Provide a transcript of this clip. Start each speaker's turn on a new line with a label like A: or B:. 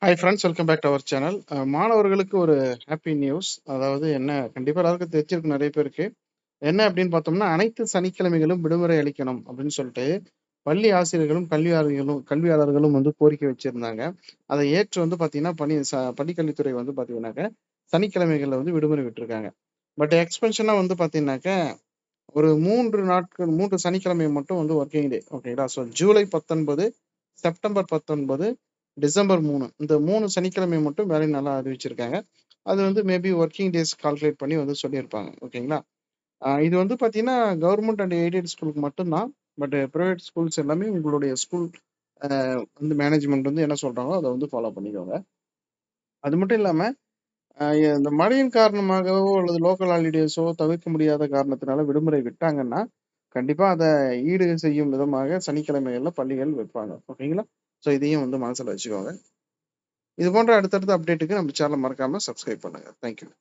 A: Hi friends, welcome back to our channel. மாணவர்களுக்கு ஒரு happy news. அதாவது என்ன, கண்டிப்பாக எல்லாருக்கும் தெரிஞ்சிருக்கும் நிறைய பேருக்கு. என்ன அப்படின்னு பார்த்தோம்னா, அனைத்து சனிக்கிழமைகளும் விடுமுறை அளிக்கணும் அப்படின்னு சொல்லிட்டு பள்ளி ஆசிரியர்களும் கல்வியாளர்களும் வந்து கோரிக்கை வச்சிருந்தாங்க. அதை ஏற்று வந்து பார்த்தீங்கன்னா பள்ளிக்கல்வித்துறை வந்து பார்த்தீங்கன்னாக்க சனிக்கிழமைகளில் வந்து விடுமுறை விட்டுருக்காங்க. பட் எக்ஸ்பென்ஷனாக வந்து பார்த்தீங்கன்னாக்க ஒரு 3 சனிக்கிழமை மட்டும் வந்து ஒர்க்கிங் டே. ஓகேங்களா? ஸோ ஜூலை 19, செப்டம்பர் 19, டிசம்பர் 3 இந்த 3 சனிக்கிழமை மட்டும் வேலை நாளா அறிவிச்சிருக்காங்க. அது வந்து மேபி ஒர்க்கிங் டேஸ் கால்குலேட் பண்ணி வந்து சொல்லியிருப்பாங்க. ஓகேங்களா? இது வந்து பார்த்தீங்கன்னா, கவர்மெண்ட் அண்ட் எய்டட் ஸ்கூலுக்கு மட்டும் தான். பட் பிரைவேட் ஸ்கூல்ஸ் எல்லாமே உங்களுடைய ஸ்கூல் வந்து மேனேஜ்மெண்ட் வந்து என்ன சொல்றாங்களோ அத வந்து ஃபாலோ பண்ணிக்கோங்க. அது மட்டும் இல்லாம, இந்த மழையின் காரணமாகவோ அல்லது லோக்கல் ஹாலிடேஸோ தவிர்க்க முடியாத காரணத்தினால விடுமுறை விட்டாங்கன்னா, கண்டிப்பா அத ஈடு செய்யும் விதமாக சனிக்கிழமைகள்ல பள்ளிகள் வைப்பாங்க. ஓகேங்களா? ஸோ இதையும் வந்து மனசுல வச்சுக்கோங்க. இது போன்ற அடுத்தடுத்த அப்டேட்டுக்கு நம்ம சேனலை மறக்காம சப்ஸ்கிரைப் பண்ணுங்க. Thank you.